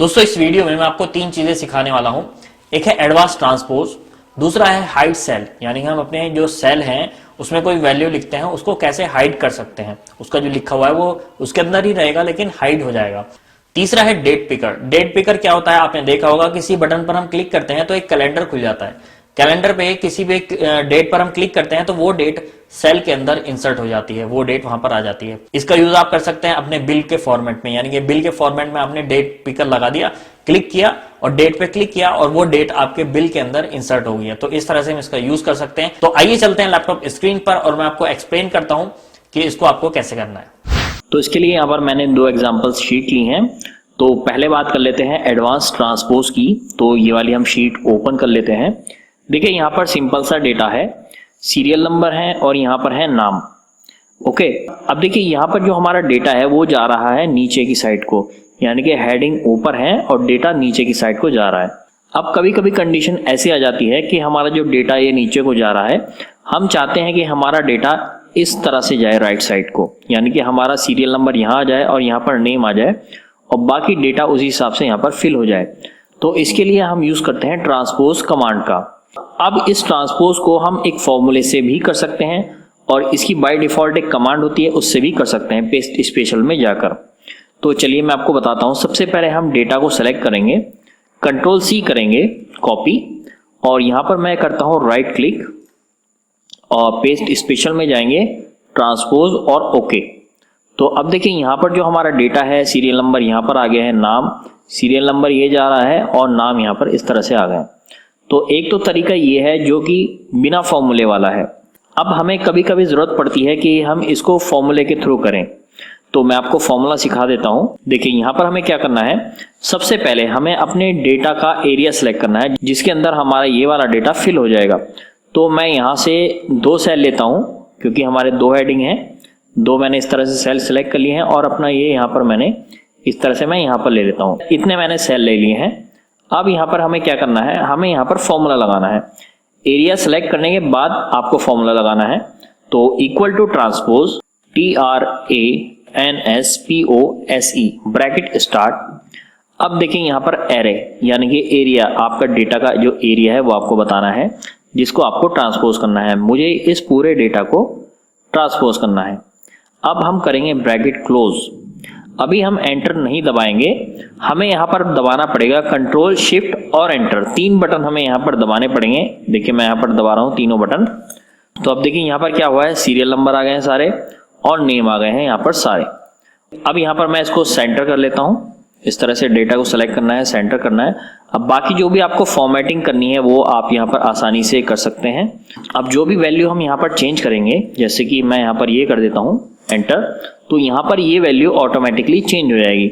दोस्तों इस वीडियो में मैं आपको तीन चीजें सिखाने वाला हूं। एक है एडवांस ट्रांसपोज, दूसरा है हाइड सेल, यानी हम अपने जो सेल हैं उसमें कोई वैल्यू लिखते हैं उसको कैसे हाइड कर सकते हैं। उसका जो लिखा हुआ है वो उसके अंदर ही रहेगा लेकिन हाइड हो जाएगा। तीसरा है डेट पिकर। डेट पिकर क्या होता है, आपने देखा होगा किसी बटन पर हम क्लिक करते हैं तो एक कैलेंडर खुल जाता है। कैलेंडर पे किसी भी डेट पर हम क्लिक करते हैं तो वो डेट सेल के अंदर इंसर्ट हो जाती है, वो डेट वहां पर आ जाती है। इसका यूज आप कर सकते हैं अपने बिल के फॉर्मेट में, यानी कि बिल के फॉर्मेट में आपने डेट पिकर लगा दिया, क्लिक किया और डेट पे क्लिक किया और वो डेट आपके बिल के अंदर इंसर्ट हो गई। तो इस तरह से हम इसका यूज कर सकते हैं। तो आइए चलते हैं लैपटॉप स्क्रीन पर और मैं आपको एक्सप्लेन करता हूं कि इसको आपको कैसे करना है। तो इसके लिए यहाँ पर मैंने दो एग्जांपल्स शीट ली हैं। तो पहले बात कर लेते हैं एडवांस ट्रांसपोज की। तो ये वाली हम शीट ओपन कर लेते हैं। देखिए यहाँ पर सिंपल सा डेटा है, सीरियल नंबर है और यहाँ पर है नाम। ओके, अब देखिए यहाँ पर जो हमारा डेटा है वो जा रहा है नीचे की साइड को, यानी कि हेडिंग ऊपर है और डेटा नीचे की साइड को जा रहा है। अब कभी कभी कंडीशन ऐसी आ जाती है कि हमारा जो डेटा ये नीचे को जा रहा है, हम चाहते हैं कि हमारा डेटा इस तरह से जाए राइट साइड को, यानी कि हमारा सीरियल नंबर यहाँ आ जाए और यहाँ पर नेम आ जाए और बाकी डेटा उसी हिसाब से यहाँ पर फिल हो जाए। तो इसके लिए हम यूज करते हैं ट्रांसपोज कमांड का। अब इस ट्रांसपोज को हम एक फॉर्मूले से भी कर सकते हैं और इसकी बाय डिफॉल्ट एक कमांड होती है उससे भी कर सकते हैं पेस्ट स्पेशल में जाकर। तो चलिए मैं आपको बताता हूं। सबसे पहले हम डेटा को सेलेक्ट करेंगे, कंट्रोल सी करेंगे कॉपी, और यहां पर मैं करता हूं राइट क्लिक और पेस्ट स्पेशल में जाएंगे ट्रांसपोज और ओके। तो अब देखिए यहाँ पर जो हमारा डेटा है, सीरियल नंबर यहाँ पर आ गया है, नाम सीरियल नंबर ये जा रहा है और नाम यहाँ पर इस तरह से आ गया। तो एक तो तरीका ये है जो कि बिना फॉर्मूले वाला है। अब हमें कभी कभी जरूरत पड़ती है कि हम इसको फॉर्मूले के थ्रू करें, तो मैं आपको फॉर्मूला सिखा देता हूं। देखिए यहाँ पर हमें क्या करना है, सबसे पहले हमें अपने डेटा का एरिया सेलेक्ट करना है जिसके अंदर हमारा ये वाला डेटा फिल हो जाएगा। तो मैं यहाँ से दो सेल लेता हूँ क्योंकि हमारे दो हेडिंग हैं, दो मैंने इस तरह से सेल सेलेक्ट कर लिए हैं और अपना ये यहाँ पर मैंने इस तरह से मैं यहाँ पर ले लेता हूँ। इतने मैंने सेल ले लिए हैं। अब यहाँ पर हमें क्या करना है, हमें यहाँ पर फॉर्मूला लगाना है। एरिया सेलेक्ट करने के बाद आपको फॉर्मूला लगाना है। तो equal to transpose TRANSPOSE bracket start. अब देखिए यहाँ पर एरे यानी कि एरिया, आपका डेटा का जो एरिया है वो आपको बताना है जिसको आपको ट्रांसपोज करना है। मुझे इस पूरे डेटा को ट्रांसपोज करना है। अब हम करेंगे ब्रैकेट क्लोज। अभी हम एंटर नहीं दबाएंगे, हमें यहाँ पर दबाना पड़ेगा कंट्रोल शिफ्ट और एंटर, तीन बटन हमें यहाँ पर दबाने पड़ेंगे। देखिए मैं यहाँ पर दबा रहा हूँ तीनों बटन। तो अब देखिए यहाँ पर क्या हुआ है, सीरियल नंबर आ गए हैं सारे और नेम आ गए हैं यहाँ पर सारे। अब यहाँ पर मैं इसको सेंटर कर लेता हूँ। इस तरह से डेटा को सेलेक्ट करना है, सेंटर करना है। अब बाकी जो भी आपको फॉर्मेटिंग करनी है वो आप यहाँ पर आसानी से कर सकते हैं। अब जो भी वैल्यू हम यहाँ पर चेंज करेंगे, जैसे कि मैं यहाँ पर ये कर देता हूँ एंटर, तो यहाँ पर ये वैल्यू ऑटोमेटिकली चेंज हो जाएगी।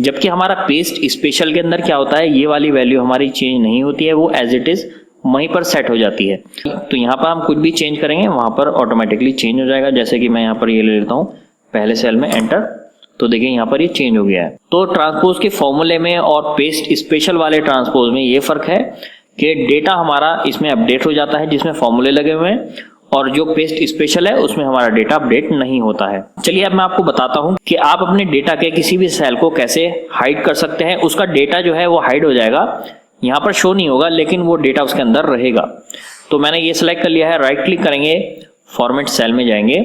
जबकि हमारा पेस्ट स्पेशल के अंदर क्या होता है, ये वाली वैल्यू हमारी चेंज नहीं होती है, वो एज इट इज वहीं पर सेट हो जाती है। तो यहाँ पर हम कुछ भी चेंज करेंगे वहां पर ऑटोमेटिकली चेंज हो जाएगा। जैसे कि मैं यहाँ पर ये ले लेता हूँ पहले सेल में एंटर, तो देखिए यहाँ पर ये चेंज हो गया है। तो ट्रांसपोज के फॉर्मूले में और पेस्ट स्पेशल वाले ट्रांसपोज में ये फर्क है कि डेटा हमारा इसमें अपडेट हो जाता है जिसमें फॉर्मूले लगे हुए हैं, और जो पेस्ट स्पेशल है उसमें हमारा डेटा अपडेट नहीं होता है। चलिए अब मैं आपको बताता हूं कि आप अपने डेटा के किसी भी सेल को कैसे हाइड कर सकते हैं। उसका डेटा जो है वो हाइड हो जाएगा, यहाँ पर शो नहीं होगा लेकिन वो डेटा उसके अंदर रहेगा। तो मैंने ये सिलेक्ट कर लिया है, राइट क्लिक करेंगे, फॉर्मेट सेल में जाएंगे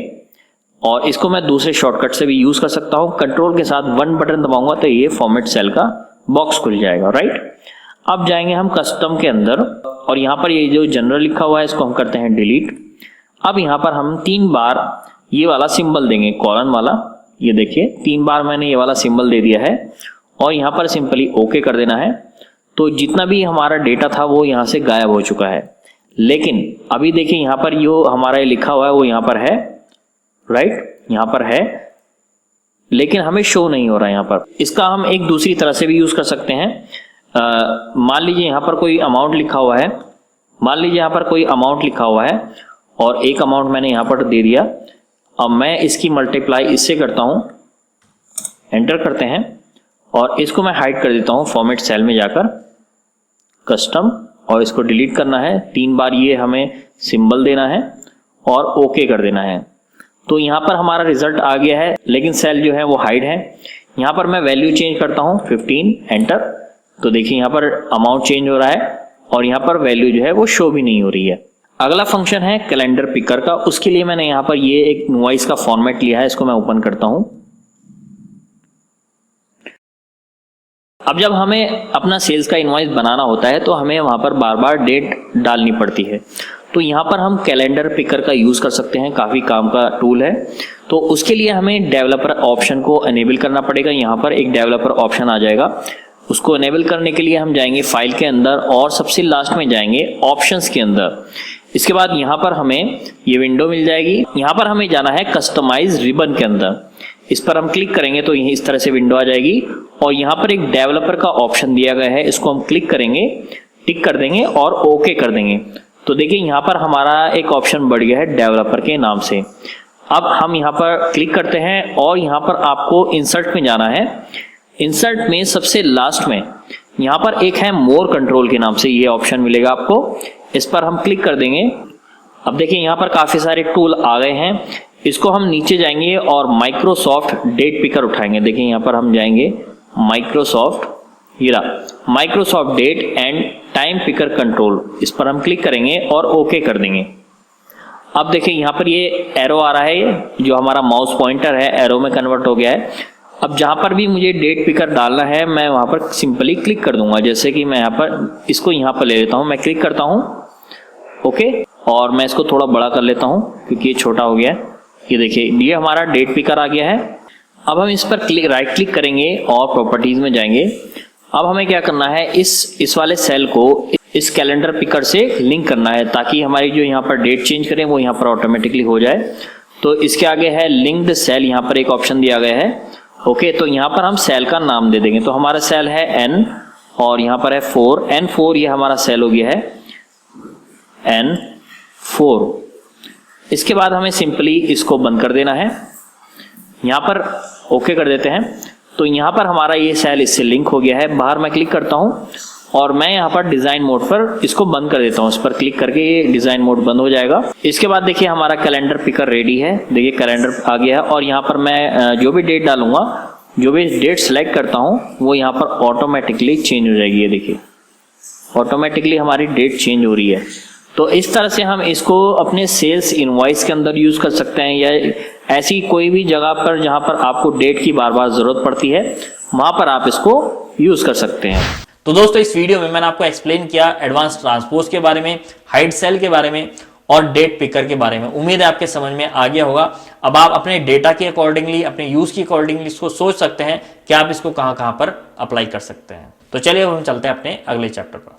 और इसको मैं दूसरे शॉर्टकट से भी यूज कर सकता हूं। कंट्रोल के साथ 1 बटन दबाऊंगा तो ये फॉर्मेट सेल का बॉक्स खुल जाएगा, राइट। अब जाएंगे हम कस्टम के अंदर और यहाँ पर ये जो जनरल लिखा हुआ है इसको हम करते हैं डिलीट। अब यहाँ पर हम 3 बार ये वाला सिंबल देंगे, कॉलन वाला। ये देखिए 3 बार मैंने ये वाला सिंबल दे दिया है और यहाँ पर सिंपली ओके कर देना है। तो जितना भी हमारा डेटा था वो यहाँ से गायब हो चुका है। लेकिन अभी देखिए यहाँ पर जो हमारा लिखा हुआ है वो यहाँ पर है, राइट, यहाँ पर है, लेकिन हमें शो नहीं हो रहा है यहाँ पर। इसका हम एक दूसरी तरह से भी यूज कर सकते हैं। मान लीजिए यहाँ पर कोई अमाउंट लिखा हुआ है, मान लीजिए यहाँ पर कोई अमाउंट लिखा हुआ है और एक अमाउंट मैंने यहाँ पर दे दिया। अब मैं इसकी मल्टीप्लाई इससे करता हूं, एंटर करते हैं और इसको मैं हाइड कर देता हूं फॉर्मेट सेल में जाकर कस्टम, और इसको डिलीट करना है। 3 बार ये हमें सिंबल देना है और ओके कर देना है। तो यहाँ पर हमारा रिजल्ट आ गया है, लेकिन सेल जो है वो हाइड है। यहाँ पर मैं वैल्यू चेंज करता हूँ 15, एंटर। तो देखिए यहाँ पर अमाउंट चेंज हो रहा है और यहाँ पर वैल्यू जो है वो शो भी नहीं हो रही है। अगला फंक्शन है कैलेंडर पिकर का। उसके लिए मैंने यहाँ पर ये एक इनवॉइस का फॉर्मेट लिया है, इसको मैं ओपन करता हूँ। अब जब हमें अपना सेल्स का इनवॉइस बनाना होता है तो हमें वहां पर बार बार डेट डालनी पड़ती है। तो यहाँ पर हम कैलेंडर पिकर का यूज कर सकते हैं, काफी काम का टूल है। तो उसके लिए हमें डेवलपर ऑप्शन को एनेबल करना पड़ेगा। यहाँ पर एक डेवलपर ऑप्शन आ जाएगा, उसको एनेबल करने के लिए हम जाएंगे फाइल के अंदर और सबसे लास्ट में जाएंगे ऑप्शंस के अंदर। इसके बाद यहाँ पर हमें ये विंडो मिल जाएगी। यहाँ पर हमें जाना है कस्टमाइज रिबन के अंदर। इस पर हम क्लिक करेंगे तो यही इस तरह से विंडो आ जाएगी और यहाँ पर एक डेवलपर का ऑप्शन दिया गया है, इसको हम क्लिक करेंगे, टिक कर देंगे और ओके कर देंगे। तो देखिए यहाँ पर हमारा एक ऑप्शन बढ़ गया है डेवलपर के नाम से। अब हम यहाँ पर क्लिक करते हैं और यहाँ पर आपको इंसर्ट में जाना है। इंसर्ट में सबसे लास्ट में यहाँ पर एक है मोर कंट्रोल के नाम से ये ऑप्शन मिलेगा आपको, इस पर हम क्लिक कर देंगे। अब देखिए यहाँ पर काफी सारे टूल आ गए हैं, इसको हम नीचे जाएंगे और माइक्रोसॉफ्ट डेट पिकर उठाएंगे। देखिए यहाँ पर हम जाएंगे Microsoft date and time picker control, इस पर हम क्लिक करेंगे और ओके कर देंगे। अब देखिए यहाँ पर ये एरो आ रहा है, जो हमारा माउस पॉइंटर है एरो में कन्वर्ट हो गया है। अब जहां पर भी मुझे डेट पिकर डालना है मैं वहां पर सिंपली क्लिक कर दूंगा। जैसे कि मैं यहाँ पर इसको यहाँ पर ले लेता हूं, मैं क्लिक करता हूं ओके, और मैं इसको थोड़ा बड़ा कर लेता हूं क्योंकि ये छोटा हो गया है। ये देखिए ये हमारा डेट पिकर आ गया है। अब हम इस पर राइट क्लिक करेंगे और प्रॉपर्टीज में जाएंगे। अब हमें क्या करना है, इस वाले सेल को इस कैलेंडर पिकर से लिंक करना है ताकि हमारी जो यहाँ पर डेट चेंज करें वो यहाँ पर ऑटोमेटिकली हो जाए। तो इसके आगे है लिंक्ड सेल, यहाँ पर एक ऑप्शन दिया गया है ओके। तो यहाँ पर हम सेल का नाम दे देंगे। तो हमारा सेल है N और यहाँ पर है 4, N4 ये हमारा सेल हो गया है N4। इसके बाद हमें सिंपली इसको बंद कर देना है, यहाँ पर ओके कर देते हैं। तो यहाँ पर हमारा ये सेल इससे लिंक हो गया है। बाहर मैं क्लिक करता हूँ और मैं यहाँ पर डिजाइन मोड पर इसको बंद कर देता हूँ। इस पर क्लिक करके ये डिजाइन मोड बंद हो जाएगा। इसके बाद देखिए हमारा कैलेंडर पिकर रेडी है। देखिए कैलेंडर आ गया है और यहाँ पर मैं जो भी डेट डालूंगा, जो भी डेट सेलेक्ट करता हूँ वो यहाँ पर ऑटोमेटिकली चेंज हो जाएगी। ये देखिए ऑटोमेटिकली हमारी डेट चेंज हो रही है। तो इस तरह से हम इसको अपने सेल्स इनवॉइस के अंदर यूज कर सकते हैं, या ऐसी कोई भी जगह पर जहां पर आपको डेट की बार बार जरूरत पड़ती है वहां पर आप इसको यूज कर सकते हैं। तो दोस्तों इस वीडियो में मैंने आपको एक्सप्लेन किया एडवांस ट्रांसपोज के बारे में, हाइड सेल के बारे में और डेट पिकर के बारे में। उम्मीद है आपके समझ में आ गया होगा। अब आप अपने डेटा के अकॉर्डिंगली, अपने यूज के अकॉर्डिंगली इसको सोच सकते हैं कि आप इसको कहां पर अप्लाई कर सकते हैं। तो चलिए अब हम चलते हैं अपने अगले चैप्टर पर।